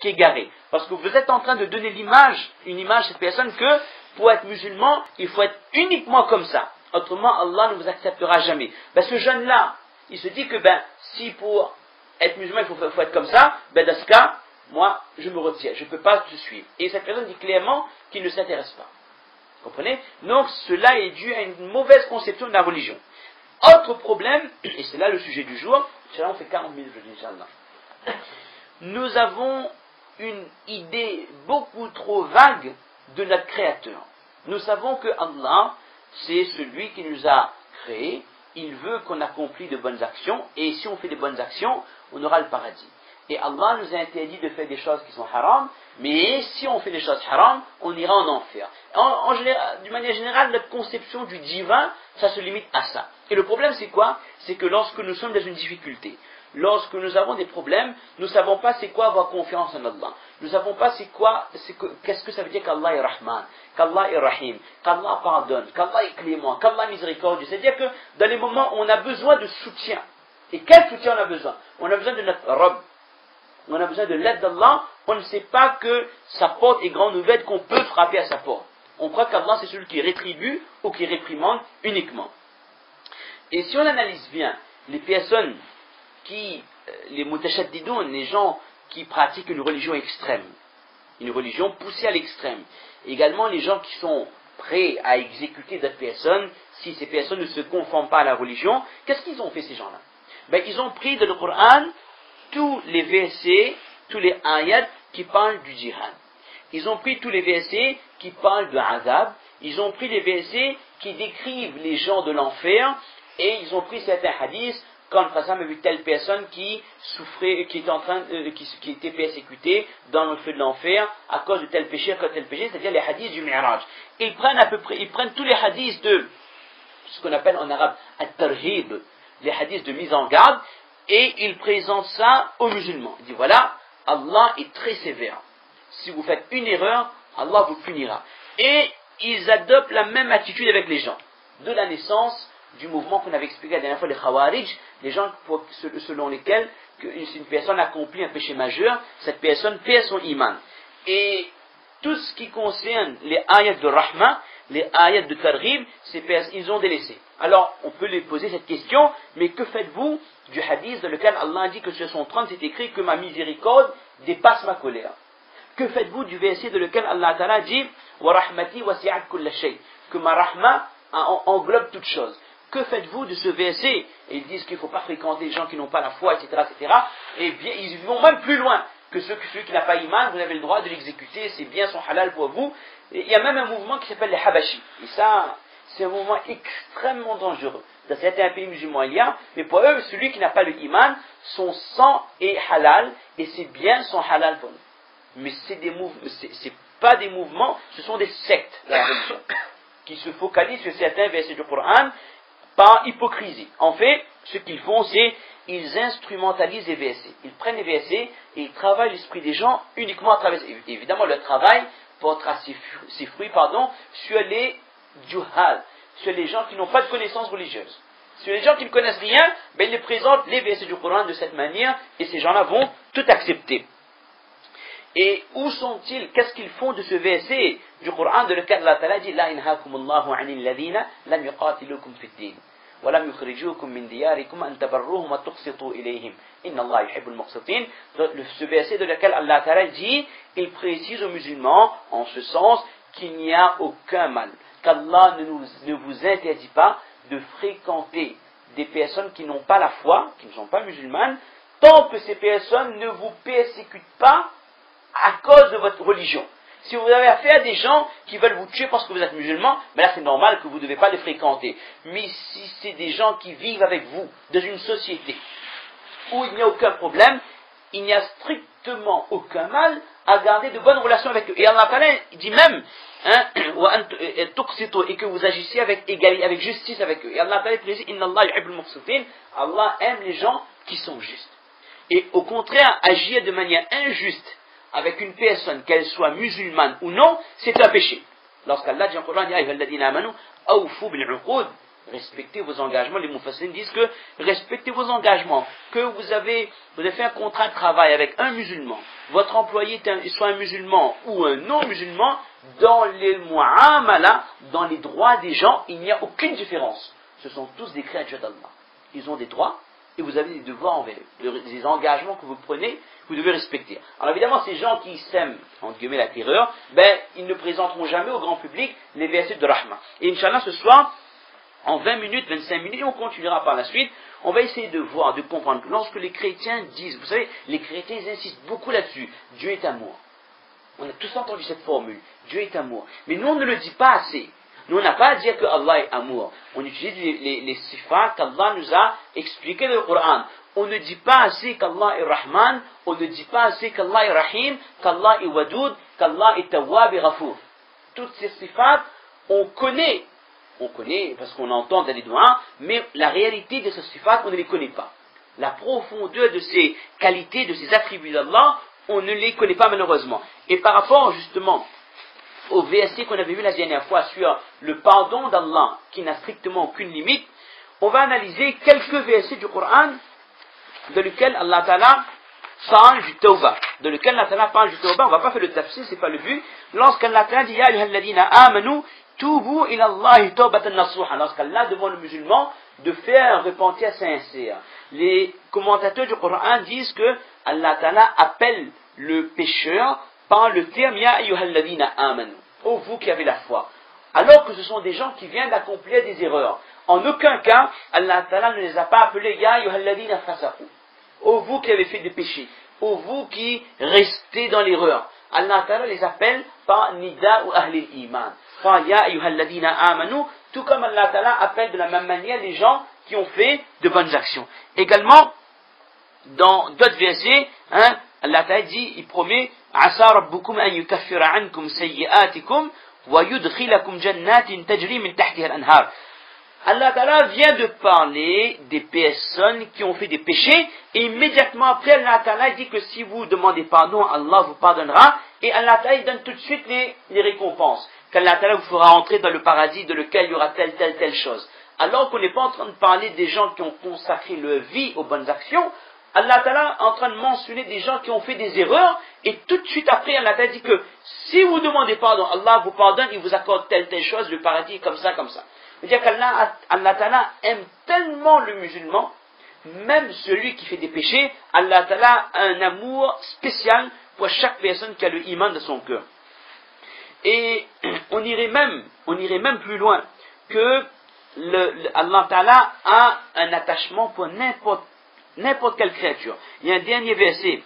qu'égaré. Parce que vous êtes en train de donner une image à cette personne que pour être musulman, il faut être uniquement comme ça. Autrement, Allah ne vous acceptera jamais. Ben, ce jeune-là, il se dit que si pour être musulman, il faut être comme ça, dans ce cas, moi, je me retire, je ne peux pas te suivre. Et cette personne dit clairement qu'il ne s'intéresse pas. Vous comprenez? Donc, cela est dû à une mauvaise conception de la religion. Autre problème, et c'est là le sujet du jour, on fait 40 minutes aujourd'hui, Inch'Allah. Nous avons une idée beaucoup trop vague de notre Créateur. Nous savons que Allah, c'est celui qui nous a créés, il veut qu'on accomplisse de bonnes actions, et si on fait de bonnes actions, on aura le paradis. Et Allah nous a interdit de faire des choses qui sont haram, mais si on fait des choses haram, on ira en enfer. D'une manière générale, notre conception du divin, ça se limite à ça. Et le problème c'est quoi? C'est que lorsque nous sommes dans une difficulté, lorsque nous avons des problèmes, nous ne savons pas c'est quoi avoir confiance en Allah. Nous ne savons pas qu'est-ce que ça veut dire qu'Allah est Rahman, qu'Allah est Rahim, qu'Allah pardonne, qu'Allah est clément, qu'Allah est miséricordieux. C'est-à-dire que dans les moments où on a besoin de soutien, et quel soutien on a besoin? On a besoin de notre Rabb, on a besoin de l'aide d'Allah, on ne sait pas que sa porte est grande ouverte, qu'on peut frapper à sa porte. On croit qu'Allah c'est celui qui rétribue ou qui réprimande uniquement. Et si on analyse bien les personnes les mutashaddidoun, les gens qui pratiquent une religion extrême, une religion poussée à l'extrême, également les gens qui sont prêts à exécuter d'autres personnes, si ces personnes ne se conforment pas à la religion, qu'est-ce qu'ils ont fait ces gens-là? Ils ont pris dans le Coran tous les versets, tous les ayats qui parlent du djihad. Ils ont pris tous les versets qui parlent de azab, ils ont pris les versets qui décrivent les gens de l'enfer, et ils ont pris certains hadiths, quand par exemple a vu telle personne qui souffrait, qui était persécutée dans le feu de l'enfer à cause de tel péché, c'est-à-dire les hadiths du Mi'raj. Ils prennent tous les hadiths de ce qu'on appelle en arabe at-tarhib, les hadiths de mise en garde, et ils présentent ça aux musulmans. Ils disent voilà, Allah est très sévère. Si vous faites une erreur, Allah vous punira. Et ils adoptent la même attitude avec les gens. De la naissance du mouvement qu'on avait expliqué la dernière fois, les Khawarij, les gens selon lesquels si une personne accomplit un péché majeur, cette personne perd son iman. Et tout ce qui concerne les ayats de Rahma, les ayats de Targhib, ils ont délaissé. Alors, on peut les poser cette question, mais que faites-vous du hadith dans lequel Allah dit que sur son trône c'est écrit que ma miséricorde dépasse ma colère? Que faites-vous du verset dans lequel Allah Ta'ala dit wa rahmati wasi'at kulla shay, que ma rahma englobe toute chose? Que faites-vous de ce verset? Et ils disent qu'il ne faut pas fréquenter les gens qui n'ont pas la foi, etc., etc. Et bien, ils vont même plus loin que celui qui n'a pas iman, vous avez le droit de l'exécuter, c'est bien son halal pour vous. Et il y a même un mouvement qui s'appelle les Habashi. Et ça, c'est un mouvement extrêmement dangereux. Dans certains pays musulmans, il y a, mais pour eux, celui qui n'a pas le iman, son sang est halal, et c'est bien son halal pour nous. Mais c'est pas des mouvements, ce sont des sectes, la religion, qui se focalisent sur certains versets du Coran, par hypocrisie. En fait, ce qu'ils font, c'est ils instrumentalisent les versets. Ils prennent les versets et ils travaillent l'esprit des gens uniquement à travers. Évidemment, leur travail portera ses fruits sur les juhal, sur les gens qui n'ont pas de connaissances religieuses. Sur les gens qui ne connaissent rien, ils les présentent les versets du Coran de cette manière et ces gens-là vont tout accepter. Et où sont-ils? Qu'est-ce qu'ils font de ce verset du Coran de lequel Allah Ta'ala dit La inhakumullahu anil ladhina lam yuqatilukum fid din wa lam yukhrijukum min diyarikum an tabarruhum wa tuqsitu ilayhim inna Allah yuhibbul muqsitin. Ce verset de lequel Allah Ta'ala dit, il précise aux musulmans en ce sens qu'il n'y a aucun mal, qu'Allah ne vous interdit pas de fréquenter des personnes qui n'ont pas la foi, qui ne sont pas musulmanes, tant que ces personnes ne vous persécutent pas à cause de votre religion. Si vous avez affaire à des gens qui veulent vous tuer parce que vous êtes musulman, là c'est normal que vous ne devez pas les fréquenter. Mais si c'est des gens qui vivent avec vous dans une société où il n'y a aucun problème, il n'y a strictement aucun mal à garder de bonnes relations avec eux. Et Allah Ta'ala dit même et que vous agissiez avec égalité, avec justice avec eux. Et Allah Ta'ala précise Inna Allah yuhibbul muqsitin, Allah aime les gens qui sont justes. Et au contraire, agir de manière injuste avec une personne, qu'elle soit musulmane ou non, c'est un péché. Lorsqu'Allah dit en Coran, Ya ayyuhalladhina amanu, awfu bil uqud, Respectez vos engagements. Les Mufassirin disent que respectez vos engagements. Que vous avez fait un contrat de travail avec un musulman, votre employé soit un musulman ou un non-musulman, dans les mu'amala, dans les droits des gens, il n'y a aucune différence. Ce sont tous des créatures d'Allah. Ils ont des droits et vous avez des devoirs envers eux. Des engagements que vous prenez, vous devez respecter. Alors évidemment, ces gens qui sèment, entre guillemets, la terreur, ils ne présenteront jamais au grand public les versets de Rahma. Et Inch'Allah, ce soir, en 20 minutes, 25 minutes, on continuera par la suite, on va essayer de voir, de comprendre. Lorsque les chrétiens disent, vous savez, les chrétiens ils insistent beaucoup là-dessus, Dieu est amour. On a tous entendu cette formule, Dieu est amour. Mais nous, on ne le dit pas assez. Nous, on n'a pas à dire que Allah est amour. On utilise les sifats qu'Allah nous a expliqués dans le Coran. On ne dit pas assez qu'Allah est Rahman, on ne dit pas assez qu'Allah est Rahim, qu'Allah est Wadoud, qu'Allah est Tawwab et Ghafour. Toutes ces sifats, on connaît parce qu'on entend dans les doigts, mais la réalité de ces sifats, on ne les connaît pas. La profondeur de ces qualités, de ces attributs d'Allah, on ne les connaît pas malheureusement. Et par rapport justement au verset qu'on avait vu la dernière fois sur le pardon d'Allah, qui n'a strictement aucune limite, on va analyser quelques versets du Coran dans lequel Allah Ta'ala parle du tawbah. Dans lequel Allah Ta'ala parle du tawbah, on ne va pas faire le tafsir, c'est pas le but. Lorsqu'Allah Ta'ala dit Ya ayyuhalladhina amanu tubu ila Allahi tawbatan nasuha, lorsqu'Allah demande aux musulmans de faire un repentir sincère. Les commentateurs du Coran disent que Allah Ta'ala appelle le pécheur par le terme Ya ayyuhalladhina amanu, ô vous qui avez la foi. Alors que ce sont des gens qui viennent d'accomplir des erreurs. En aucun cas, Allah Ta'ala ne les a pas appelés Ya ayyuhalladhina fasaqu, ô vous qui avez fait des péchés, ô vous qui restez dans l'erreur. Allah Ta'ala les appelle par Nida ou Ahlil Iman, par Ya ayyuhalladhina amanu, tout comme Allah Ta'ala appelle de la même manière les gens qui ont fait de bonnes actions. Également, dans d'autres versets, Allah Ta'ala dit, il promet Asa rabbukum an yukaffira ankum sayyi'atikum wa yudkhilakum jannatin tajri min tahtiha al-anhar. Allah Ta'ala vient de parler des personnes qui ont fait des péchés, et immédiatement après, Allah Ta'ala dit que si vous demandez pardon, Allah vous pardonnera, et Allah Ta'ala donne tout de suite les récompenses, qu'Allah Ta'ala vous fera entrer dans le paradis dans lequel il y aura telle chose. Alors qu'on n'est pas en train de parler des gens qui ont consacré leur vie aux bonnes actions, Allah Ta'ala est en train de mentionner des gens qui ont fait des erreurs, et tout de suite après, Allah Ta'ala dit que si vous demandez pardon, Allah vous pardonne, il vous accorde telle chose, le paradis comme ça. C'est-à-dire qu'Allah Ta'ala aime tellement le musulman, même celui qui fait des péchés, Allah Ta'ala a un amour spécial pour chaque personne qui a le iman de son cœur. Et on irait même plus loin que Allah Ta'ala a un attachement pour n'importe quelle créature. Il y a un dernier verset,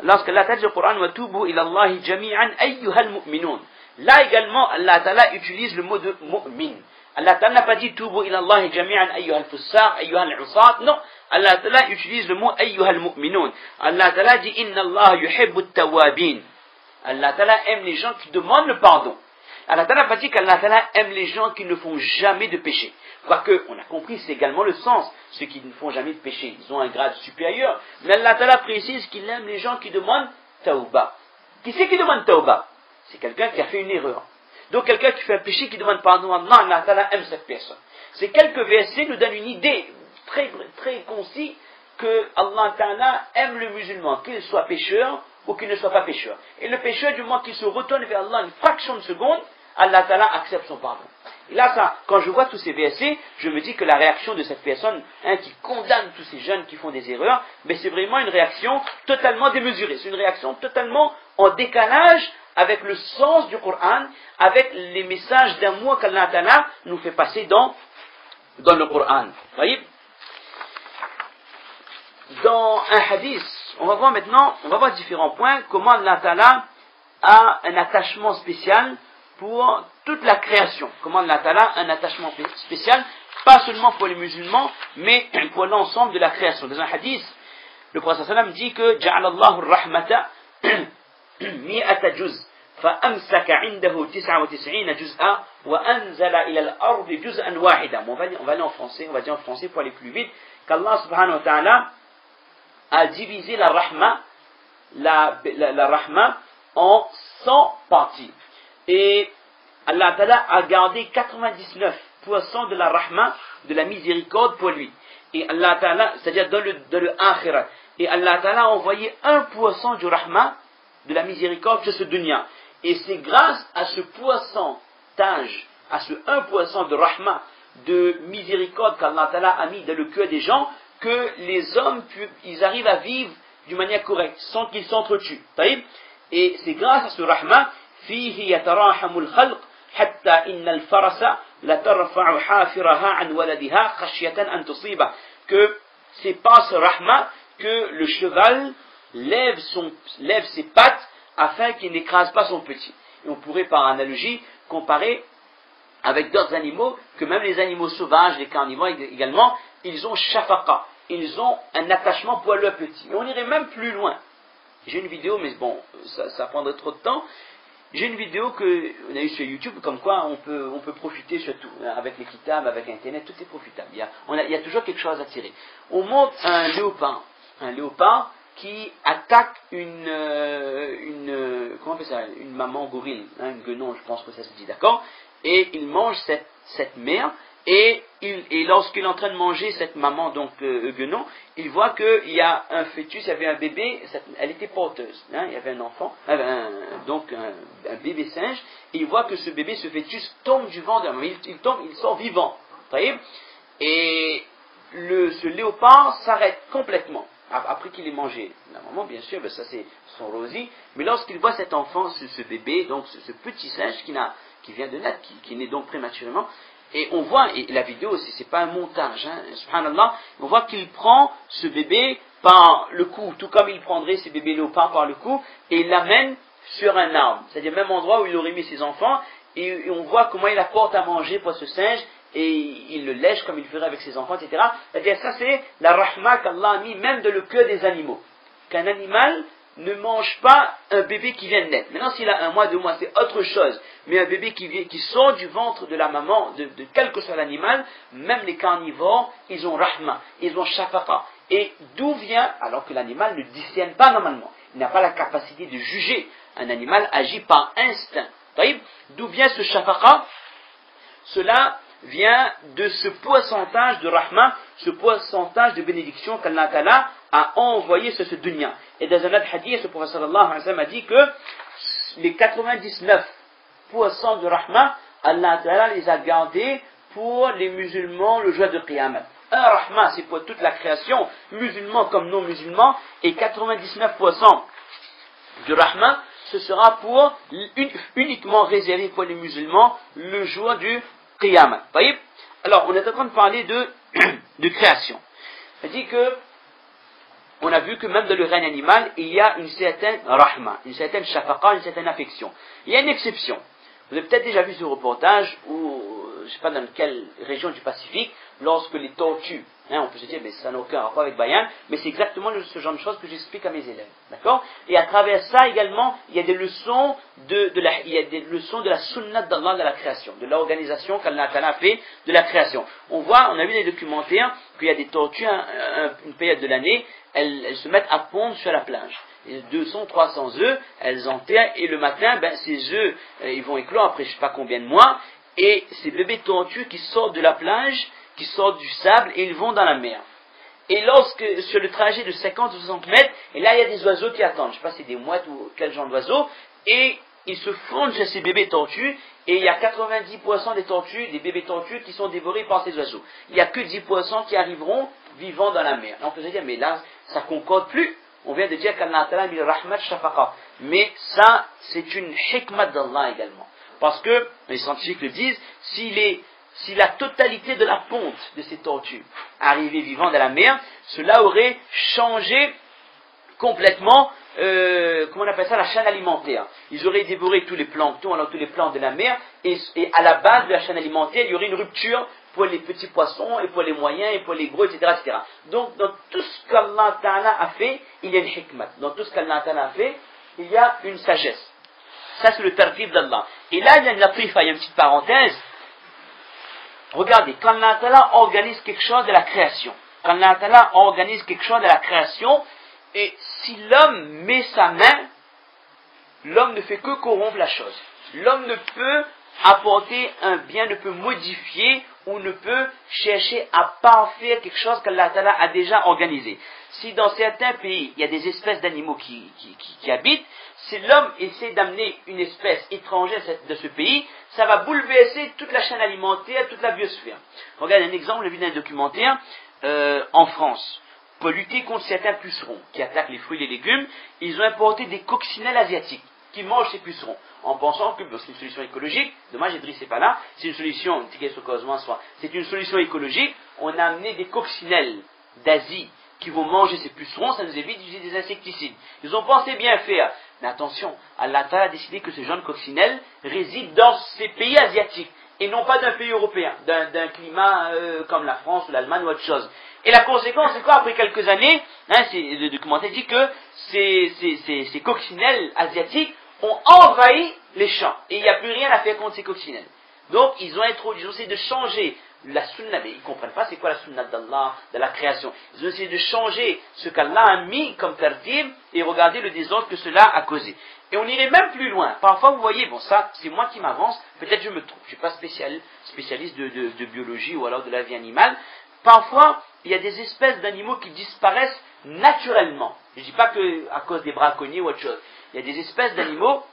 lorsqu'Allah Ta'ala dit au Coran wa tubu ila Allahi jami'an ayyuhal mu'minun. Là également, Allah Ta'ala utilise le mot de mu'min. Allah Ta'ala n'a pas dit tubu ila Allahi jami'an ayyuhal fussaq, ayyuhal usat. Non, Allah Ta'ala utilise le mot ayyuhal mu'minun. Allah Ta'ala dit inna Allah yuhibbu at-tawwabin. Allah Ta'ala aime les gens qui demandent le pardon. Allah Ta'ala n'a pas dit qu'Allah Ta'ala aime les gens qui ne font jamais de péché. Quoique, on a compris, c'est également le sens. Ceux qui ne font jamais de péché, ils ont un grade supérieur. Mais Allah Ta'ala précise qu'il aime les gens qui demandent tawbah. Qui c'est qui demande tawbah? C'est quelqu'un qui a fait une erreur. Donc quelqu'un qui fait un péché, qui demande pardon à Allah, Allah Ta'ala aime cette personne. Ces quelques versets nous donnent une idée très, très concise que Allah Ta'ala aime le musulman, qu'il soit pécheur ou qu'il ne soit pas pécheur. Et le pécheur, du moment qu'il se retourne vers Allah une fraction de seconde, Allah Ta'ala accepte son pardon. Et là, quand je vois tous ces versets, je me dis que la réaction de cette personne qui condamne tous ces jeunes qui font des erreurs, mais c'est vraiment une réaction totalement démesurée. C'est une réaction totalement en décalage avec le sens du Coran, avec les messages d'amour qu'Allah Ta'ala nous fait passer dans le Coran. Voyez? Dans un hadith, on va voir différents points, comment Allah Ta'ala a un attachement spécial pour toute la création. Comment Allah Ta'ala a un attachement spécial, pas seulement pour les musulmans, mais pour l'ensemble de la création. Dans un hadith, le prophète sallam dit que Ja'alallahu ar-rahmata mi'ata juz, fa'amsaka indahu 99 juz'a, wa anzala ila al-ardi juz'an wahida. On va aller en français, on va dire en français pour aller plus vite, qu'Allah subhanahu wa ta'ala a divisé la rahma, la rahma en 100 parties. Et Allah Ta'ala a gardé 99 poisson de la rahma, de la miséricorde pour lui. Et Allah Ta'ala, c'est-à-dire dans le akhirat. Et Allah Ta'ala a envoyé un poisson du rahma, de la miséricorde sur ce dunya. Et c'est grâce à ce poisson-tage, à ce un poisson de rahma, de miséricorde qu'Allah Ta'ala a mis dans le cœur des gens, que les hommes, ils arrivent à vivre d'une manière correcte, sans qu'ils s'entretuent. Et c'est grâce à ce rahma, فيه يتراحم الخلق حتى إن الفرس لترفع حافرها عن ولدها خشية أن تصيبه, que c'est par ce rahma que le cheval lève ses pattes afin qu'il n'écrase pas son petit. Et on pourrait par analogie comparer avec d'autres animaux, que même les animaux sauvages, les carnivores également, ils ont shafaqa, ils ont un attachement pour leur petit. Et on irait même plus loin. J'ai une vidéo, mais bon, ça prendrait trop de temps. J'ai une vidéo qu'on a eue sur YouTube, comme quoi on peut profiter surtout, avec les kitabs, avec Internet, tout est profitable. Il y a toujours quelque chose à tirer. On montre un léopard qui attaque comment on appelle ça, une maman gorille, une guenon, je pense que ça se dit, d'accord, et il mange cette mère, et lorsqu'il est en train de manger cette maman, donc guenon, il voit qu'il y a un fœtus, il y avait un bébé, elle était porteuse, il y avait un enfant, donc un bébé singe, et il voit que ce bébé, ce fœtus tombe du ventre, il sort vivant, et ce léopard s'arrête complètement, après qu'il ait mangé la maman, bien sûr, ça c'est son rosy, mais lorsqu'il voit cet enfant, ce bébé, donc ce petit singe qui vient de naître, qui naît donc prématurément, et on voit, et la vidéo aussi, c'est pas un montage, subhanallah, on voit qu'il prend ce bébé par le cou, tout comme il prendrait ce bébés léopards par le cou, et il l'amène sur un arbre, c'est-à-dire même endroit où il aurait mis ses enfants, et on voit comment il apporte à manger pour ce singe, et il le lèche comme il ferait avec ses enfants, etc. C'est-à-dire ça c'est la rahma qu'Allah a mis même dans le cœur des animaux, qu'un animal ne mange pas un bébé qui vient de naître. Maintenant, s'il a 1 mois, 2 mois, c'est autre chose. Mais un bébé qui sort du ventre de la maman, de quel que soit l'animal, même les carnivores, ils ont rahma, ils ont shafaqa. Et d'où vient, alors que l'animal ne discerne pas normalement, il n'a pas la capacité de juger. Un animal agit par instinct. D'où vient ce shafaqa? Cela vient de ce pourcentage de rahma, ce pourcentage de bénédiction qu'Allah Ta'ala a envoyé sur ce dunya. Et dans un autre hadith, le prophète sallallahu alayhi wa sallam a dit que les 99% de rahma, Allah Ta'ala les a gardés pour les musulmans le jour de Qiyamah. Un rahma, c'est pour toute la création, musulmans comme non musulmans, et 99% du rahma, ce sera uniquement réservé pour les musulmans le jour du Qiyamah. Alors, on est en train de parler de création. C'est-à-dire que on a vu que même dans le règne animal, il y a une certaine rahma, une certaine shafaqa, une certaine affection. Il y a une exception. Vous avez peut-être déjà vu ce reportage où, je ne sais pas dans quelle région du Pacifique, lorsque les tortues, on peut se dire, mais ça n'a aucun rapport avec Bayan, mais c'est exactement ce genre de choses que j'explique à mes élèves. D'accord? Et à travers ça également, il y a des leçons de la sunnah d'Allah de la création, de l'organisation qu'Allah a fait de la création. On a vu dans les documentaires qu'il y a des tortues, une période de l'année, elles se mettent à pondre sur la plage. 200, 300 œufs, elles enterrent, et le matin, ces œufs, ils vont éclore après je ne sais pas combien de mois, et ces bébés tortues qui sortent de la plage, qui sortent du sable, et ils vont dans la mer. Et sur le trajet de 50 ou 60 mètres, et là il y a des oiseaux qui attendent, je ne sais pas si c'est des mouettes ou quel genre d'oiseaux, et ils se fondent sur ces bébés tortues, et il y a 90% des bébés tortues qui sont dévorés par ces oiseaux. Il n'y a que 10% qui arriveront vivants dans la mer. Et on peut se dire, mais là, ça ne concorde plus. On vient de dire qu'Allah Ta'ala a mis rahmat shafaqa. Mais ça, c'est une hikmat d'Allah également. Parce que, les scientifiques le disent, si la totalité de la ponte de ces tortues arrivait vivant dans la mer, cela aurait changé complètement, comment on appelle ça, la chaîne alimentaire. Ils auraient dévoré tous les planctons, alors tous les plantes de la mer, et à la base de la chaîne alimentaire, il y aurait une rupture pour les petits poissons, et pour les moyens, et pour les gros, etc., etc. Donc, dans tout ce qu'Allah Ta'ala a fait, il y a une hikmat. Dans tout ce qu'Allah Ta'ala a fait, il y a une sagesse. Ça, c'est le tartib d'Allah. Et là, il y a une latifa, il y a une petite parenthèse. Regardez, quand Allah Ta'ala organise quelque chose de la création, quand Allah Ta'ala organise quelque chose de la création, et si l'homme met sa main, l'homme ne fait que corrompre la chose. L'homme ne peut apporter un bien, ne peut modifier ou ne peut chercher à parfaire quelque chose qu'Allah Ta'ala a déjà organisé. Si dans certains pays, il y a des espèces d'animaux qui habitent, si l'homme essaie d'amener une espèce étrangère de ce pays, ça va bouleverser toute la chaîne alimentaire, toute la biosphère. Regarde un exemple, j'ai vu dans un documentaire en France. Pour lutter contre certains pucerons qui attaquent les fruits et les légumes, ils ont importé des coccinelles asiatiques qui mangent ces pucerons, en pensant que c'est une solution écologique. Dommage, Idriss n'est pas là. C'est une solution, c'est une solution écologique. On a amené des coccinelles d'Asie qui vont manger ces pucerons, ça nous évite d'utiliser des insecticides. Ils ont pensé bien faire. Mais attention, Allah Ta'ala a décidé que ces jeunes coccinelles résident dans ces pays asiatiques et non pas d'un pays européen, d'un climat comme la France ou l'Allemagne ou autre chose. Et la conséquence, c'est quoi? Après quelques années, le documentaire dit que ces coccinelles asiatiques ont envahi les champs. Et il n'y a plus rien à faire contre ces coccinelles. Donc, ils ont essayé de changer la sunna, mais ils ne comprennent pas c'est quoi la sunna d'Allah, de la création. Ils ont essayé de changer ce qu'Allah a mis comme tartib et regarder le désordre que cela a causé. Et on irait même plus loin. Parfois, vous voyez, bon ça, c'est moi qui m'avance, peut-être je me trompe, je ne suis pas spécialiste de biologie ou alors de la vie animale. Parfois, il y a des espèces d'animaux qui disparaissent naturellement. Je ne dis pas qu'à cause des braconniers ou autre chose. Il y a des espèces d'animaux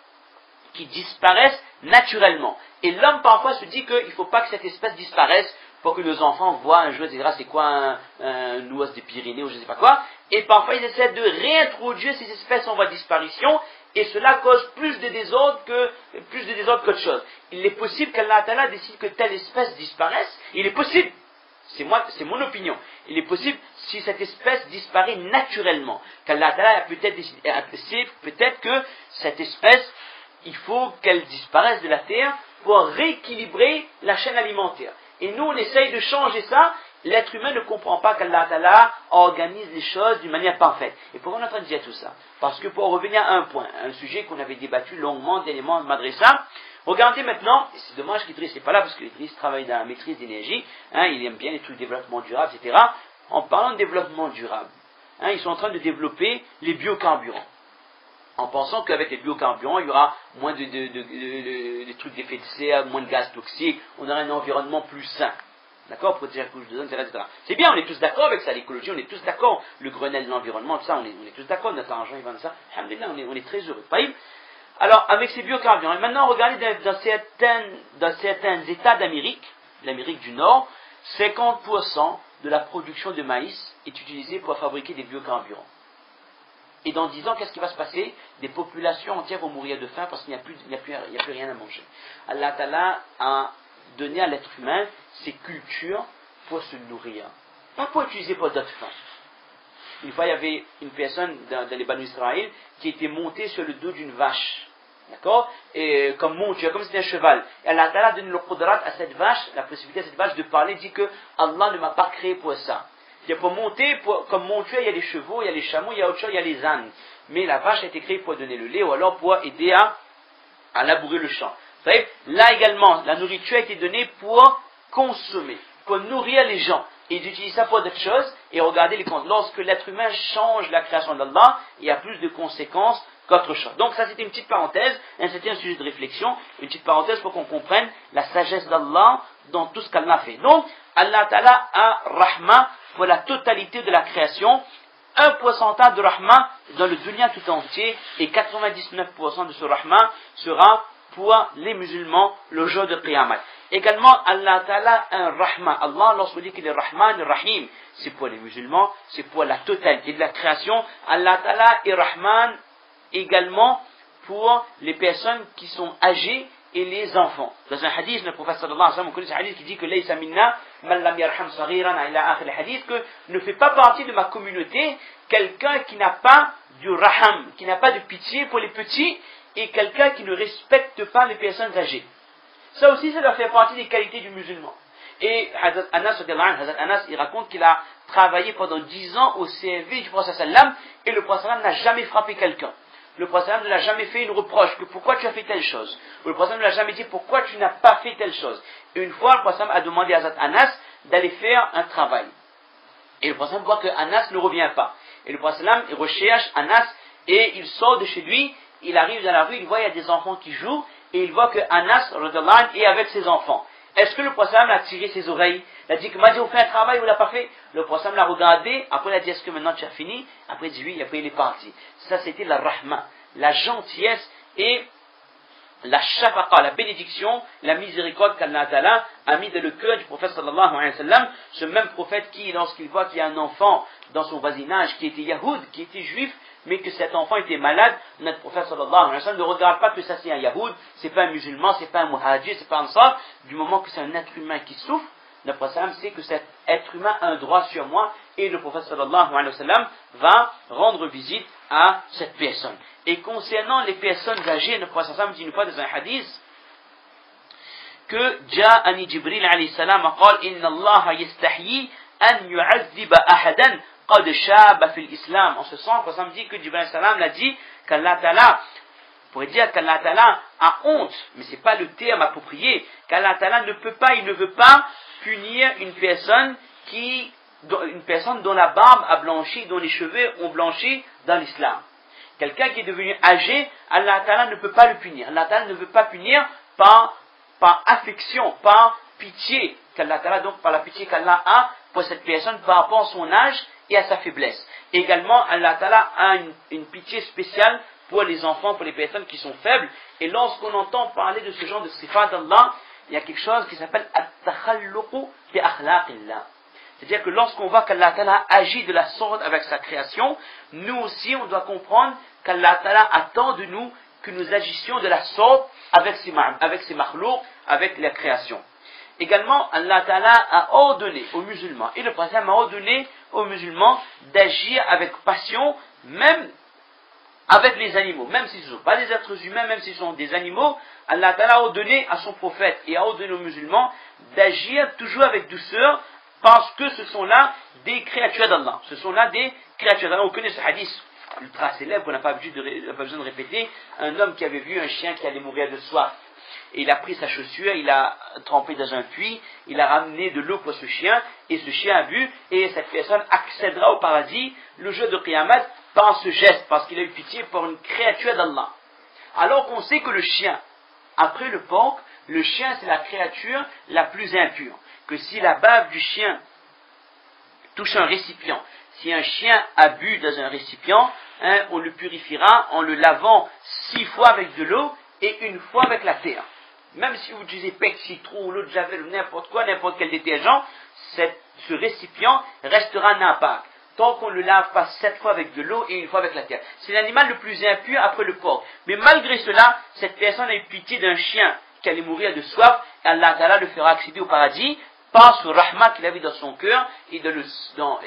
qui disparaissent naturellement. Et l'homme parfois se dit qu'il ne faut pas que cette espèce disparaisse pour que nos enfants voient un jour, etc. C'est quoi un ours des Pyrénées ou je ne sais pas quoi. Et parfois ils essaient de réintroduire ces espèces en voie de disparition et cela cause plus de désordre qu'autre chose. Il est possible qu'Allah Ta'ala décide que telle espèce disparaisse. Il est possible. C'est mon opinion. Il est possible si cette espèce disparaît naturellement. Qu'Allah Ta'ala a peut-être décidé, peut-être que cette espèce, il faut qu'elle disparaisse de la terre pour rééquilibrer la chaîne alimentaire. Et nous, on essaye de changer ça. L'être humain ne comprend pas qu'Allah Ta'ala organise les choses d'une manière parfaite. Et pourquoi on est en train de dire tout ça? Parce que pour revenir à un point, un sujet qu'on avait débattu longuement dernièrement en Madrasa, regardez maintenant, et c'est dommage qu'Idriss n'est pas là, parce qu'Idriss travaille dans la maîtrise d'énergie, il aime bien les trucs de développement durable, etc. En parlant de développement durable, ils sont en train de développer les biocarburants. En pensant qu'avec les biocarburants, il y aura moins de trucs d'effet de serre, moins de gaz toxiques, on aura un environnement plus sain. D'accord? Protéger la couche d'ozone, etc. C'est bien, on est tous d'accord avec ça, l'écologie, on est tous d'accord. Le Grenelle de l'environnement, tout ça, on est tous d'accord. Notre argent, il vend ça. Alhamdulillah, on est très heureux. Alors, avec ces biocarburants, et maintenant, regardez dans certains États d'Amérique, l'Amérique du Nord, 50% de la production de maïs est utilisée pour fabriquer des biocarburants. Et dans 10 ans, qu'est-ce qui va se passer? Des populations entières vont mourir de faim parce qu'il n'y a plus rien à manger. Allah Ta'ala a donné à l'être humain ces cultures pour se nourrir, pas pour utiliser pour d'autres fins. Une fois, il y avait une personne dans les Banu Israël qui était montée sur le dos d'une vache. D'accord? Et comme monture, comme c'était un cheval. Et Allah Ta'ala donne le qudrat à cette vache, la possibilité à cette vache de parler, dit que Allah ne m'a pas créé pour ça. C'est pour monter, comme monture, il y a les chevaux, il y a les chameaux, il y a autre chose, il y a les ânes. Mais la vache a été créée pour donner le lait ou alors pour aider à labourer le champ. Vous savez, là également, la nourriture a été donnée pour consommer, pour nourrir les gens. Et ils utilisent ça pour d'autres choses. Et regardez les comptes. Lorsque l'être humain change la création d'Allah, il y a plus de conséquences qu'autre chose. Donc ça c'était une petite parenthèse, c'était un sujet de réflexion, une petite parenthèse pour qu'on comprenne la sagesse d'Allah dans tout ce qu'Allah fait. Donc, Allah Ta'ala a Rahma pour la totalité de la création, un pourcentage de Rahma dans le dunya tout entier, et 99% de ce Rahma sera pour les musulmans le jour de Qiyamah. Également, Allah Ta'ala a un Rahma. Allah, lorsqu'on dit qu'il est Rahman, Rahim, c'est pour les musulmans, c'est pour la totalité de la création. Allah Ta'ala est Rahman également pour les personnes qui sont âgées et les enfants. Dans un hadith, le prophète sallallahu alayhi wa sallam, on connaît ce hadith qui dit que Laysa minna man lam yarham saghiran ila akhir hadith, que ne fait pas partie de ma communauté quelqu'un qui n'a pas du raham, qui n'a pas de pitié pour les petits, et quelqu'un qui ne respecte pas les personnes âgées. Ça aussi, ça doit faire partie des qualités du musulman. Et Hazrat Anas, il raconte qu'il a travaillé pendant 10 ans au service du prophète sallam, et le prophète sallam n'a jamais frappé quelqu'un. Le prophète sallam ne l'a jamais fait une reproche, que pourquoi tu as fait telle chose. Ou le prophète sallam ne l'a jamais dit pourquoi tu n'as pas fait telle chose. Et une fois, le prophète sallam a demandé à Hazrat Anas d'aller faire un travail. Et le prophète sallam voit que Anas ne revient pas. Et le prophète sallam, il recherche Anas, et il sort de chez lui, il arrive dans la rue, il voit il y a des enfants qui jouent, et il voit que Anas radhiyallahu anhu est avec ses enfants. Est-ce que le prophète a tiré ses oreilles? Il a dit que m'a dit on fait un travail, on l'a pas fait. Le prophète l'a regardé, après il a dit est-ce que maintenant tu as fini? Après il dit oui, après il est parti. Ça c'était la rahma, la gentillesse et la shafaqa, la bénédiction, la miséricorde qu'Allah Ta'ala a mis dans le cœur du prophète sallallahu alayhi wa sallam. Ce même prophète qui, lorsqu'il voit qu'il y a un enfant dans son voisinage qui était yahoud, qui était juif, mais que cet enfant était malade, notre prophète sallallahu alayhi wa sallam ne regarde pas que ça c'est un yahoud, c'est pas un musulman, c'est pas un muhajir, c'est pas un ansar. Du moment que c'est un être humain qui souffre, notre prophète sait que cet être humain a un droit sur moi, et le prophète sallallahu alayhi wa sallam va rendre visite à cette personne. Et concernant les personnes âgées, le prophète sallallahu alayhi wa sallam dit une fois dans un hadith que Ja'ani Jibril alayhi salam قال إن الله يستحيي أن يعذب أحدا قد شاب في الإسلام. En ce sens, le prophète sallallahu dit que Jibril alayhi salam l'a dit qu'Allah Ta'ala, pourrait dire qu'Allah Ta'ala a honte, mais c'est pas le terme approprié, qu'Allah Ta'ala ne peut pas, il ne veut pas punir une personne dont la barbe a blanchi, dont les cheveux ont blanchi dans l'islam. Quelqu'un qui est devenu âgé, Allah Ta'ala ne peut pas le punir. Allah Ta'ala ne veut pas punir par affection, par pitié qu'Allah Ta'ala, donc par la pitié qu'Allah a pour cette personne par rapport à son âge et à sa faiblesse. Également, Allah Ta'ala a une pitié spéciale pour les enfants, pour les personnes qui sont faibles. Et lorsqu'on entend parler de ce genre de sifat d'Allah, il y a quelque chose qui s'appelle at-takhalluqu bi akhlaqillah. C'est-à-dire que lorsqu'on voit qu'Allah Ta'ala agit de la sorte avec sa création, nous aussi on doit comprendre qu'Allah Ta'ala attend de nous que nous agissions de la sorte avec ses makhlouq, avec la création. Également, Allah Ta'ala a ordonné aux musulmans, et le prophète a ordonné aux musulmans d'agir avec passion, même avec les animaux, même s'ils ne sont pas des êtres humains, même s'ils sont des animaux. Allah Ta'ala a ordonné à son prophète et a ordonné aux musulmans d'agir toujours avec douceur, parce que ce sont là des créatures d'Allah. Ce sont là des créatures d'Allah. On connaît ce hadith ultra célèbre, on n'a pas besoin de répéter. Un homme qui avait vu un chien qui allait mourir de soif. Et il a pris sa chaussure, il l'a trempé dans un puits, il a ramené de l'eau pour ce chien, et ce chien a bu, et cette personne accédera au paradis le jour de Qiyamah par ce geste, parce qu'il a eu pitié pour une créature d'Allah. Alors qu'on sait que le chien, après le porc, le chien c'est la créature la plus impure. Que si la bave du chien touche un récipient, si un chien a bu dans un récipient, on le purifiera en le lavant 6 fois avec de l'eau et 1 fois avec la terre. Même si vous utilisez pec, citron, l'eau de javel ou n'importe quoi, n'importe quel détergent, ce récipient restera impact. Tant qu'on ne le lave pas 7 fois avec de l'eau et 1 fois avec la terre. C'est l'animal le plus impur après le porc. Mais malgré cela, cette personne a eu pitié d'un chien qui allait mourir de soif, et Allah Ta'ala le fera accéder au paradis par ce rahma qu'il avait dans son cœur, et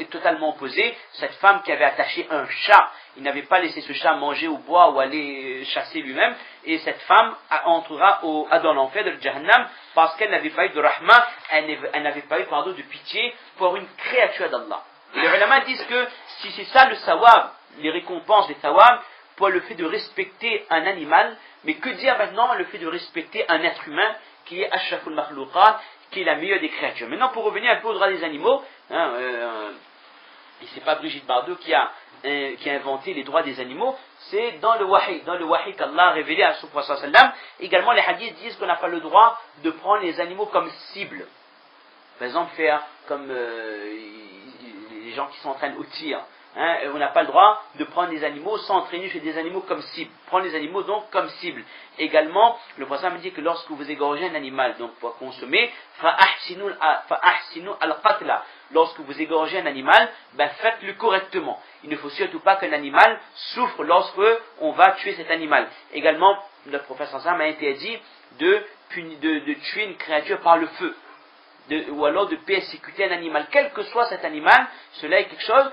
totalement opposé, cette femme qui avait attaché un chat. Il n'avait pas laissé ce chat manger ou boire ou aller chasser lui-même, et cette femme entrera dans l'enfer de Jahannam, parce qu'elle n'avait pas eu de rahma, elle n'avait pas eu de pitié pour une créature d'Allah. Et les ulama disent que si c'est ça le sawab, les récompenses des sawab, pour le fait de respecter un animal, mais que dire maintenant le fait de respecter un être humain qui est ashraful makhlouqat, qui est la meilleure des créatures. Maintenant, pour revenir un peu au droit des animaux, et c'est pas Brigitte Bardot qui a inventé les droits des animaux, c'est dans le wahi qu'Allah a révélé à son prophète sallam. Également, les hadiths disent qu'on n'a pas le droit de prendre les animaux comme cible. Par exemple, faire comme les gens qui s'entraînent au tir. On n'a pas le droit de prendre des animaux, s'entraîner chez des animaux comme cible. Prendre les animaux donc comme cible. Également, le prophète me dit que lorsque vous égorgez un animal donc pour consommer, fa'ahsinu al-qatla. Lorsque vous égorgez un animal, faites-le correctement. Il ne faut surtout pas qu'un animal souffre lorsque on va tuer cet animal. Également, le prophète m'a interdit de tuer une créature par le feu. Ou alors de persécuter un animal, quel que soit cet animal, cela est quelque chose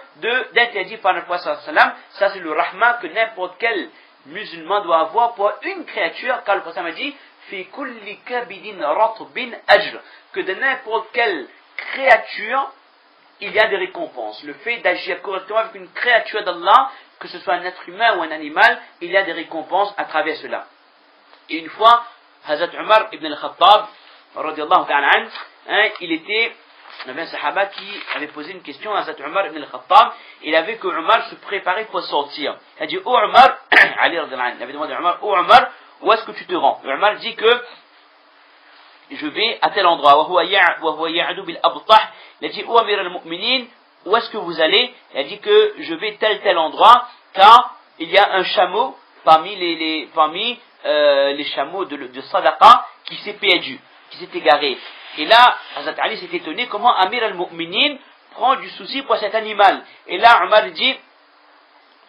d'interdit par le prophète sallam. Ça c'est le rahma que n'importe quel musulman doit avoir pour une créature, car le prophète m'a dit fi kulli kabidin ratbin ajr, que de n'importe quelle créature il y a des récompenses. Le fait d'agir correctement avec une créature d'Allah, que ce soit un être humain ou un animal, il y a des récompenses à travers cela. Et une fois, Hazrat Umar ibn al-Khattab radiyallahu ta'ala anhu, il avait un sahaba qui avait posé une question à Hazrat Umar ibn al-Khattab. Il avait que Umar se préparait pour sortir. Il a dit, oh Umar, Ali radiyallahu anhu, il avait demandé à Umar, oh Umar, où est-ce que tu te rends? Omar dit que je vais à tel endroit. Il a dit, oh Amir al-Mu'minin, où est-ce que vous allez? Il a dit que je vais tel endroit, car il y a un chameau parmi les chameaux de Sadaqa qui s'est perdu, qui s'est égaré. Et là, Hazrat Ali s'est étonné comment Amir al-Mu'minin prend du souci pour cet animal. Et là, Omar dit,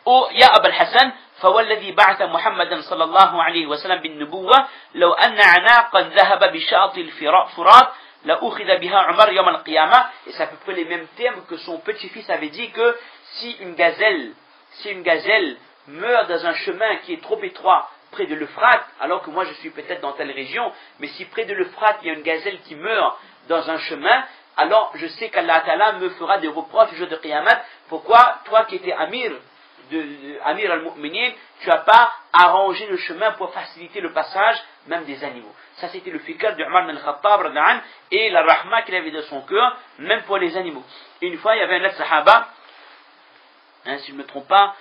oh, ya Abul Hassan, فوالذي بعث محمدا صلى الله عليه وسلم بالنبوة لو أن عناقا ذهب بشاط الفرات لأخذ بها عمر يوم القيامة. Et c'est à peu près les mêmes termes que son petit-fils avait dit que si une gazelle meurt dans un chemin qui est trop étroit près de l'Euphrate, alors que moi je suis peut-être dans telle région, mais si près de l'Euphrate il y a une gazelle qui meurt dans un chemin, alors je sais qu'Allah Ta'ala me fera des reproches le jour de Qiyamah. Pourquoi toi qui étais Amir al-Mu'minin, tu n'as pas arrangé le chemin pour faciliter le passage même des animaux? Ça c'était le fikr de Omar ibn al-Khattab et la rahma qu'il avait dans son cœur, même pour les animaux. Et une fois il y avait un autre sahaba, si je ne me trompe pas,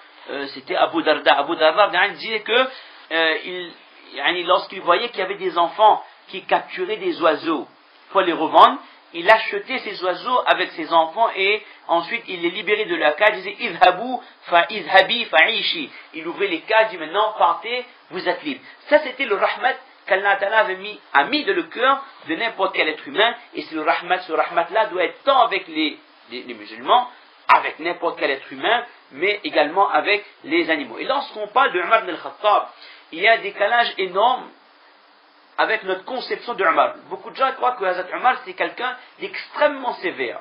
c'était Abu Darda. Abu Darda disait que lorsqu'il voyait qu'il y avait des enfants qui capturaient des oiseaux pour les revendre, il achetait ces oiseaux avec ses enfants et ensuite il les libérait de la cage. Il disait idhabu fa idhabi fa ishi. Il ouvrait les cages, il dit maintenant partez, vous êtes libres. Ça c'était le rahmat qu'Allah Ta'ala avait mis dans le cœur de n'importe quel être humain. Et c'est le rahmat, ce rahmat là doit être tant avec les musulmans, avec n'importe quel être humain, mais également avec les animaux. Et lorsqu'on parle de Omar ibn al-Khattab, il y a un décalage énorme avec notre conception de Omar. Beaucoup de gens croient que Hazrat Omar c'est quelqu'un d'extrêmement sévère.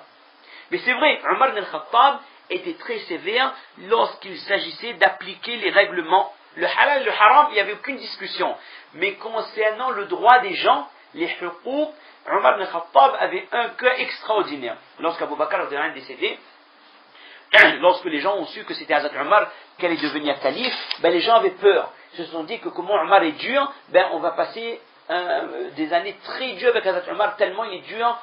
Mais c'est vrai, Omar ibn al-Khattab était très sévère lorsqu'il s'agissait d'appliquer les règlements. Le halal et le haram, il n'y avait aucune discussion. Mais concernant le droit des gens, les huquq, Omar ibn al-Khattab avait un cœur extraordinaire. Lorsqu'Abu Bakr est décédé, lorsque les gens ont su que c'était Hazrat Omar qui allait devenir calife, les gens avaient peur. Ils se sont dit que comment Omar est dur, on va passer des années très dures avec Hazrat Omar, tellement il est dur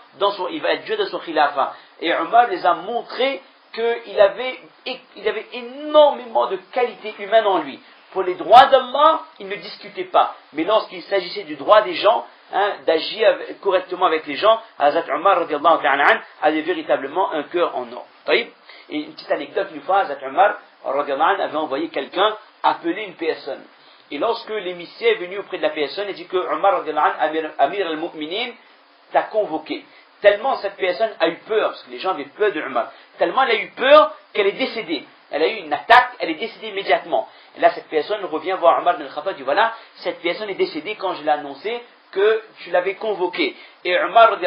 il va être dur dans son khilafa. Et Omar les a montré qu'il avait énormément de qualités humaines en lui. Pour les droits d'Allah, il ne discutait pas. Mais lorsqu'il s'agissait du droit des gens, d'agir correctement avec les gens, Hazrat Omar avait véritablement un cœur en or. Et une petite anecdote, une fois, Hazrat Omar avait envoyé quelqu'un appeler une personne. Et lorsque l'émissaire est venu auprès de la personne, il dit que Omar, Amir al-Mu'minin, t'a convoqué. Tellement cette personne a eu peur, parce que les gens avaient peur de Omar, tellement elle a eu peur qu'elle est décédée. Elle a eu une attaque, elle est décédée immédiatement. Et là, cette personne revient voir Omar ibn al-Khattab et dit voilà, cette personne est décédée quand je l'ai annoncé que tu l'avais convoqué. Et Omar,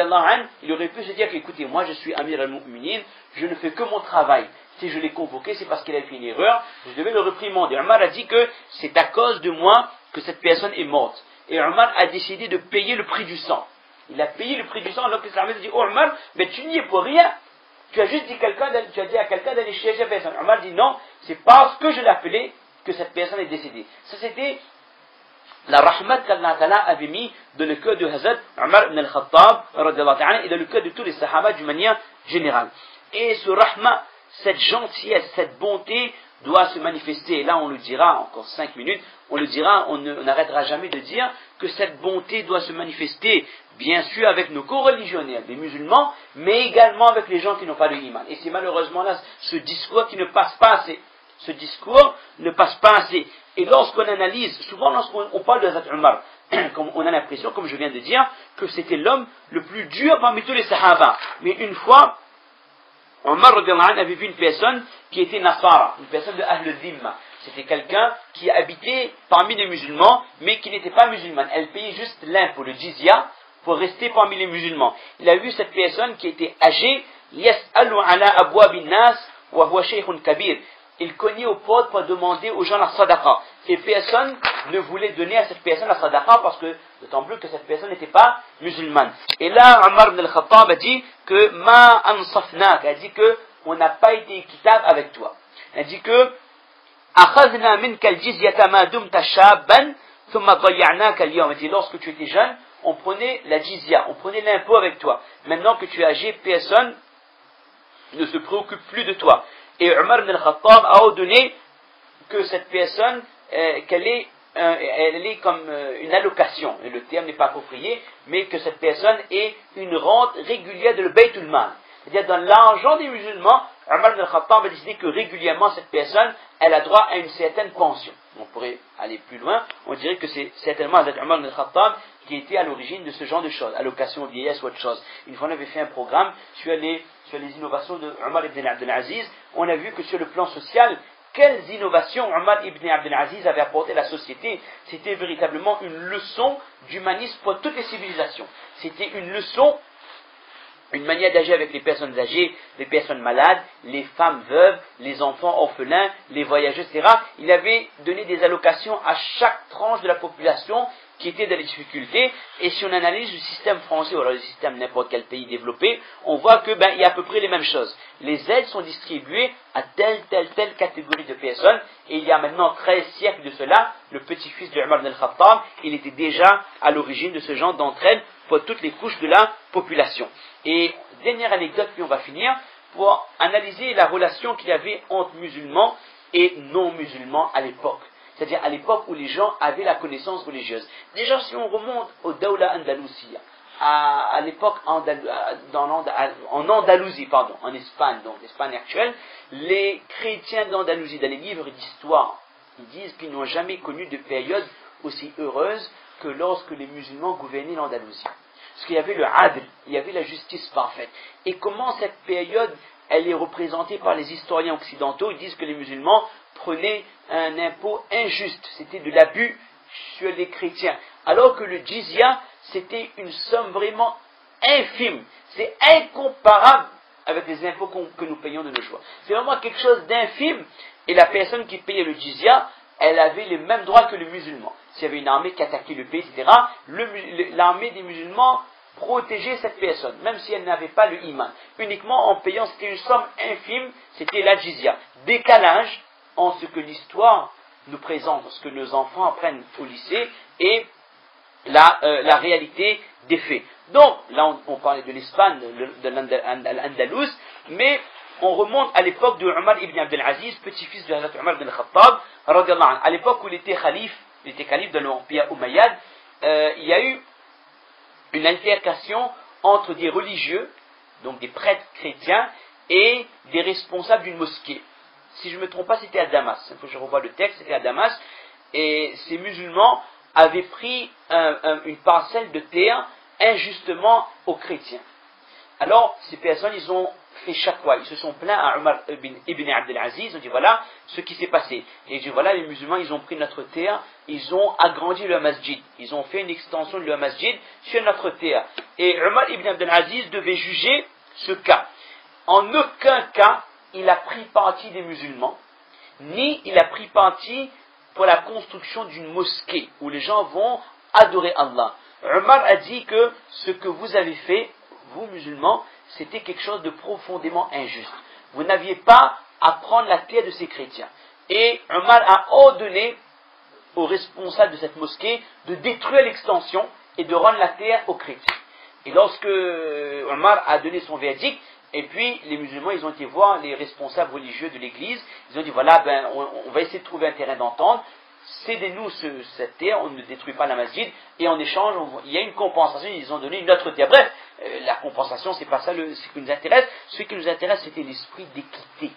il aurait pu se dire écoutez, moi je suis Amir al-Mu'minin, je ne fais que mon travail. Si je l'ai convoqué, c'est parce qu'il a fait une erreur, je devais le réprimander. Omar a dit que c'est à cause de moi que cette personne est morte. Et Omar a décidé de payer le prix du sang. Il a payé le prix du sang, alors que l'islam a dit oh Omar, mais tu n'y es pour rien. Tu as juste dit à quelqu'un d'aller chercher cette personne. Omar dit non, c'est parce que je l'ai appelé que cette personne est décédée. Ça c'était la rahmat qu'Allah Ta'ala avait mis dans le cœur de Hazrat Omar ibn al-Khattab et dans le cœur de tous les sahaba d'une manière générale. Et ce rahmat, cette gentillesse, cette bonté doit se manifester. Et là on le dira, encore 5 minutes, on le dira, on n'arrêtera jamais de dire que cette bonté doit se manifester, bien sûr avec nos co-religionnaires, les musulmans, mais également avec les gens qui n'ont pas de iman. Et c'est malheureusement là ce discours qui ne passe pas assez. Ce discours ne passe pas assez. Et lorsqu'on analyse, souvent lorsqu'on parle de Hazrat Omar, on a l'impression, comme je viens de dire, que c'était l'homme le plus dur parmi tous les sahaba. Mais une fois, Omar avait vu une personne qui était Nasara, une personne de Ahl Dhimma. C'était quelqu'un qui habitait parmi les musulmans, mais qui n'était pas musulmane. Elle payait juste l'impôt, le jizya, pour rester parmi les musulmans. Il a vu cette personne qui était âgée, yas'alu ala abwabin nas wa huwa shaykhun kabir. Il cognait aux portes pour demander aux gens la sadaqa. Et personne ne voulait donner à cette personne la sadaqa parce que, d'autant plus que cette personne n'était pas musulmane. Et là, Omar ibn al-Khattab a dit que ma ansafnak, a dit que on n'a pas été équitable avec toi. Il a dit que akhadna minka al-jizyata ma dumta shaban thumma dayya'naka al-yawm. Il dit lorsque tu étais jeune, on prenait la jizya, on prenait l'impôt avec toi. Maintenant que tu es âgé, personne ne se préoccupe plus de toi. Et Omar ibn al-Khattab a ordonné que cette personne, qu'elle ait elle est comme une allocation, et le terme n'est pas approprié, mais que cette personne ait une rente régulière de le Baytul Mal. C'est-à-dire dans l'argent des musulmans, Omar ibn al-Khattab a décidé que régulièrement cette personne, elle a droit à une certaine pension. On pourrait aller plus loin, on dirait que c'est certainement Hazrat Omar ibn al-Khattab qui était à l'origine de ce genre de choses, allocation vieillesse ou autre chose. Une fois on avait fait un programme sur les innovations de Omar ibn Abdel Aziz, on a vu que sur le plan social, quelles innovations Omar ibn Abdel Aziz avait apporté à la société. C'était véritablement une leçon d'humanisme pour toutes les civilisations. C'était une leçon, une manière d'agir avec les personnes âgées, les personnes malades, les femmes veuves, les enfants orphelins, les voyageurs, etc. Il avait donné des allocations à chaque tranche de la population qui était dans les difficultés. Et si on analyse le système français ou alors le système de n'importe quel pays développé, on voit que il y a à peu près les mêmes choses. Les aides sont distribuées à telle catégorie de personnes. Et il y a maintenant 13 siècles de cela, le petit-fils de Omar ibn al-Khattab, il était déjà à l'origine de ce genre d'entraide pour toutes les couches de la population. Et dernière anecdote, puis on va finir, pour analyser la relation qu'il y avait entre musulmans et non-musulmans à l'époque. C'est-à-dire à l'époque où les gens avaient la connaissance religieuse. Déjà, si on remonte au Dawla Andalousia, à l'époque en Andalousie, en Espagne, donc l'Espagne actuelle, les chrétiens d'Andalousie, dans les livres d'histoire, ils disent qu'ils n'ont jamais connu de période aussi heureuse que lorsque les musulmans gouvernaient l'Andalousie. Parce qu'il y avait le adl, il y avait la justice parfaite. Et comment cette période, elle est représentée par les historiens occidentaux? Ils disent que les musulmans prenaient un impôt injuste, c'était de l'abus sur les chrétiens. Alors que le jizya, c'était une somme vraiment infime. C'est incomparable avec les impôts que nous payons de nos jours. C'est vraiment quelque chose d'infime. Et la personne qui payait le jizya, elle avait les mêmes droits que les musulmans. S'il y avait une armée qui attaquait le pays, etc., l'armée des musulmans protégeait cette personne, même si elle n'avait pas le iman. Uniquement en payant, c'était une somme infime, c'était la jizya. Décalage en ce que l'histoire nous présente, ce que nos enfants apprennent au lycée, et la réalité des faits. Donc, là on parlait de l'Espagne, de l'Andalous, mais on remonte à l'époque de Omar ibn Abdel Aziz, petit-fils de Hazrat Omar ibn al-Khattab, à l'époque où il était calife de l'Empire Umayyad, il y a eu une altercation entre des religieux, donc des prêtres chrétiens, et des responsables d'une mosquée. Si je ne me trompe pas, c'était à Damas. Il faut que je revoie le texte, c'était à Damas. Et ces musulmans avaient pris une parcelle de terre injustement aux chrétiens. Alors, ces personnes, ils ont fait shakwa, ils se sont plaints à Omar ibn Abdel Aziz, ils ont dit voilà ce qui s'est passé. Et ils ont dit voilà, les musulmans, ils ont pris notre terre, ils ont agrandi le masjid, ils ont fait une extension de le masjid sur notre terre. Et Omar ibn Abdel Aziz devait juger ce cas. En aucun cas, il a pris parti des musulmans, ni il a pris parti pour la construction d'une mosquée où les gens vont adorer Allah. Omar a dit que ce que vous avez fait, vous musulmans, c'était quelque chose de profondément injuste. Vous n'aviez pas à prendre la terre de ces chrétiens. Et Omar a ordonné aux responsables de cette mosquée de détruire l'extension et de rendre la terre aux chrétiens. Et lorsque Omar a donné son verdict, et puis les musulmans, ils ont été voir les responsables religieux de l'église, ils ont dit voilà, on va essayer de trouver un terrain d'entente, cédez-nous cette terre, on ne détruit pas la masjid, et en échange, il y a une compensation, ils ont donné une autre terre. Bref, la compensation, c'est pas ça ce qui nous intéresse. Ce qui nous intéresse, c'était l'esprit d'équité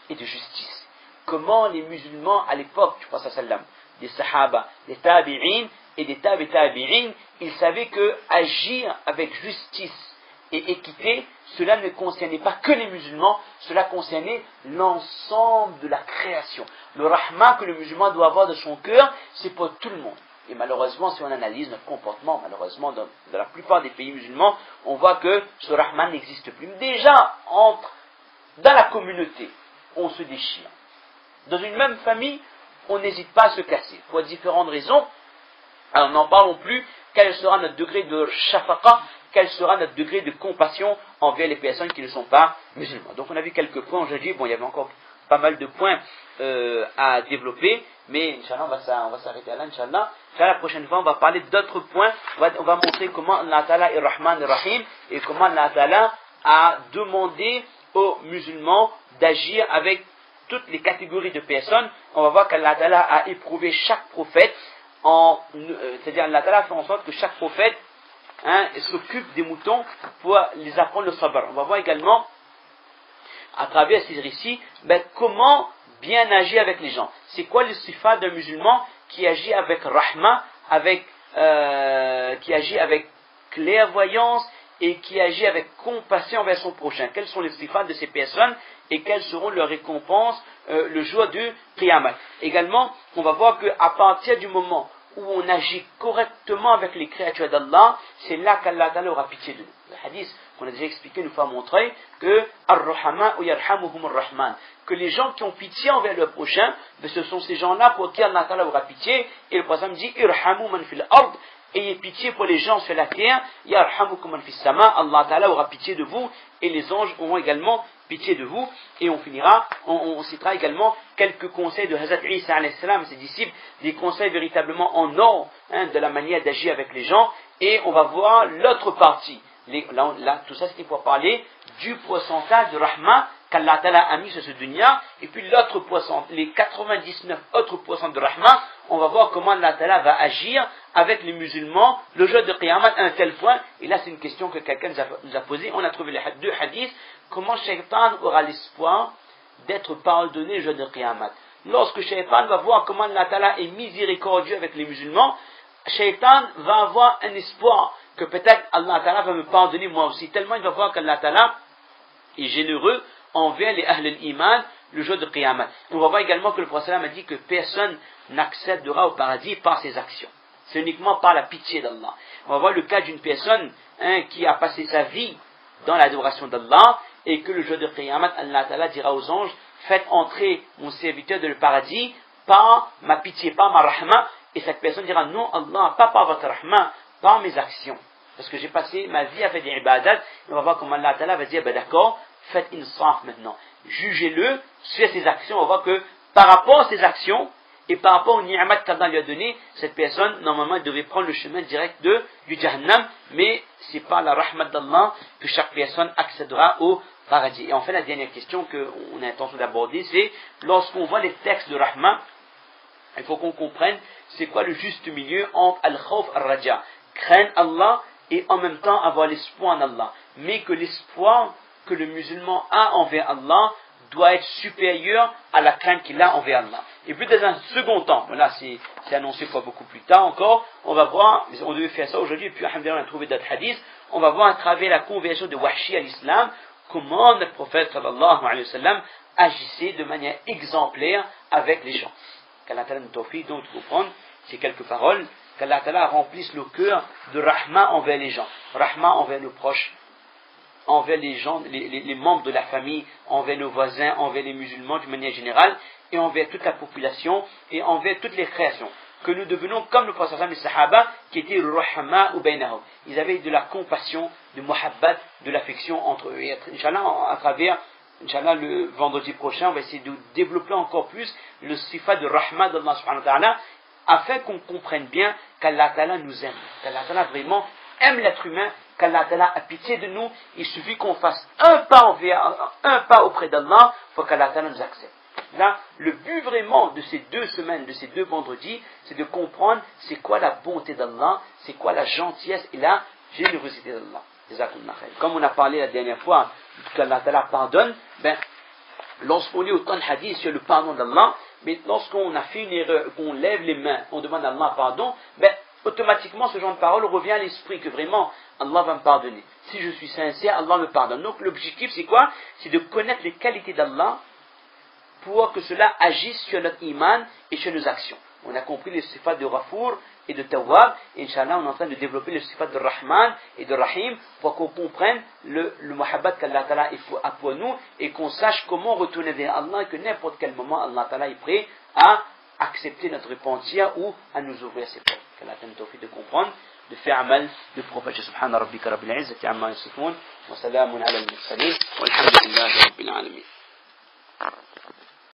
et de justice. Comment les musulmans, à l'époque, tu penses à sallam, des sahaba, des tabi'in et des tabi'in, ils savaient que agir avec justice et équité, cela ne concernait pas que les musulmans, cela concernait l'ensemble de la création. Le rahma que le musulman doit avoir de son cœur, c'est pour tout le monde. Et malheureusement, si on analyse notre comportement, malheureusement, dans la plupart des pays musulmans, on voit que ce rahman n'existe plus. Déjà, dans la communauté, on se déchire. Dans une même famille, on n'hésite pas à se casser. Pour différentes raisons, alors n'en parlons plus, quel sera notre degré de shafaqa, quel sera notre degré de compassion envers les personnes qui ne sont pas musulmanes. Donc on a vu quelques points aujourd'hui, bon il y avait encore pas mal de points à développer, mais Inch'Allah on va s'arrêter là, Inch'Allah. La prochaine fois on va parler d'autres points, on va montrer comment Allah Ta'ala est Rahman et Rahim, et comment Allah Ta'ala a demandé aux musulmans d'agir avec toutes les catégories de personnes. On va voir qu'Allah Ta'ala a éprouvé chaque prophète c'est-à-dire Allah Ta'ala fait en sorte que chaque prophète s'occupe des moutons pour les apprendre le sabr. On va voir également à travers ces récits comment bien agir avec les gens. C'est quoi le sifat d'un musulman qui agit avec rahma, qui agit avec clairvoyance et qui agit avec compassion envers son prochain. Quels sont les sifats de ces personnes et quelles seront leurs récompenses le jour du Qiyamah. Également, on va voir qu'à partir du moment où on agit correctement avec les créatures d'Allah, c'est là qu'Allah Ta'ala aura pitié de nous. Le hadith qu'on a déjà expliqué nous fait montrer que Ar-Rahman ou Yarhamuhum Ar-Rahman, que les gens qui ont pitié envers leur prochain, ce sont ces gens-là pour qui Allah Ta'ala aura pitié. Et le prophète dit Irhamu man fil ard, ayez pitié pour les gens sur la terre, Yarhamukum man fis sama, Allah Ta'ala aura pitié de vous et les anges auront également pitié de vous. Et on finira, on citera également quelques conseils de Hazrat Isa alayhi salam et ses disciples, des conseils véritablement en or de la manière d'agir avec les gens. Et on va voir l'autre partie. Là, tout ça c'était pour parler du pourcentage de rahma qu'Allah Ta'ala a mis sur ce dunya, et puis l'autre pourcent, les 99 autres pourcents de rahma, on va voir comment Allah Ta'ala va agir avec les musulmans le jour de Qiyamah à un tel point. Et là c'est une question que quelqu'un nous a posée. On a trouvé les deux hadiths. Comment Shaitan aura l'espoir d'être pardonné le jour de Qiyamah? Lorsque Shaitan va voir comment Allah Ta'ala est miséricordieux avec les musulmans, Shaitan va avoir un espoir que peut-être Allah Ta'ala va me pardonner moi aussi, tellement il va voir qu'Allah Ta'ala est généreux envers les Ahl al-Iman le jour de Qiyamah. On va voir également que le prophète a dit que personne n'accédera au paradis par ses actions. C'est uniquement par la pitié d'Allah. On va voir le cas d'une personne qui a passé sa vie dans l'adoration d'Allah et que le jour de Qiyamah, Allah Ta'ala dira aux anges, faites entrer mon serviteur dans le paradis par ma pitié, par ma rahma. Et cette personne dira, non Allah, pas par votre rahma, par mes actions. Parce que j'ai passé ma vie à faire des ibadat. Et on va voir comment Allah Ta'ala va dire, d'accord, faites insaf maintenant. Jugez-le sur ses actions. On va voir que par rapport à ses actions et par rapport au ni'mat qu'Allah lui a donné, cette personne, normalement, elle devait prendre le chemin direct du Jahannam. Mais c'est par la rahmat d'Allah que chaque personne accédera au paradis. Et enfin, la dernière question qu'on a intention d'aborder, c'est lorsqu'on voit les textes de rahma, il faut qu'on comprenne c'est quoi le juste milieu entre al-khawf et al-raja. Craindre Allah et en même temps avoir l'espoir en Allah. Mais que l'espoir que le musulman a envers Allah doit être supérieur à la crainte qu'il a envers Allah. Et puis dans un second temps, là c'est annoncé pour beaucoup plus tard encore, on va voir, on devait faire ça aujourd'hui, et puis alhamdoulilah on a trouvé d'autres hadiths, on va voir à travers la conversion de Wahshi à l'islam, comment notre prophète sallallahu alayhi wa sallam agissait de manière exemplaire avec les gens. Qu'Allah Ta'ala nous tawfiq donc de comprendre ces quelques paroles, qu'Allah Ta'ala remplisse le cœur de rahma envers les gens, rahma envers nos proches, envers les gens, les membres de la famille, envers nos voisins, envers les musulmans d'une manière générale, et envers toute la population, et envers toutes les créations. Que nous devenons comme le prophète les Sahaba, qui étaient rahma ou bainahum. Ils avaient de la compassion, de muhabbat, de l'affection entre eux. Et Inch'Allah, à travers Inch'Allah, le vendredi prochain, on va essayer de développer encore plus le sifat de rahma d'Allah subhanahu wa ta'ala, afin qu'on comprenne bien qu'Allah ta'ala nous aime, qu'Allah ta'ala vraiment aime l'être humain, qu'Allah Ta'ala a pitié de nous. Il suffit qu'on fasse un pas auprès d'Allah pour qu'Allah Ta'ala nous accepte. Là, le but vraiment de ces 2 semaines, de ces 2 vendredis, c'est de comprendre c'est quoi la bonté d'Allah, c'est quoi la gentillesse et la générosité d'Allah. Comme on a parlé la dernière fois qu'Allah Ta'ala pardonne, lorsqu'on lit autant de hadiths sur le pardon d'Allah, mais lorsqu'on a fait une erreur, qu'on lève les mains, on demande à Allah pardon, automatiquement ce genre de parole revient à l'esprit que vraiment Allah va me pardonner. Si je suis sincère, Allah me pardonne. Donc l'objectif c'est quoi? C'est de connaître les qualités d'Allah pour que cela agisse sur notre iman et sur nos actions. On a compris les sifats de Ghafour et de Tawwab. Inch'Allah, on est en train de développer les sifats de Rahman et de Rahim pour qu'on comprenne le muhabbat qu'Allah Ta'ala a pour nous et qu'on sache comment retourner vers Allah et que n'importe quel moment Allah Ta'ala est prêt à accepter notre repentir ou à nous ouvrir ses portes. Qu'Allah Ta'ala nous de comprendre, de faire amal de prophète. Subhana rabbika rabbil izzati amma yasifun wa salamun ala al-mursalin walhamdulillahi rabbil alamin.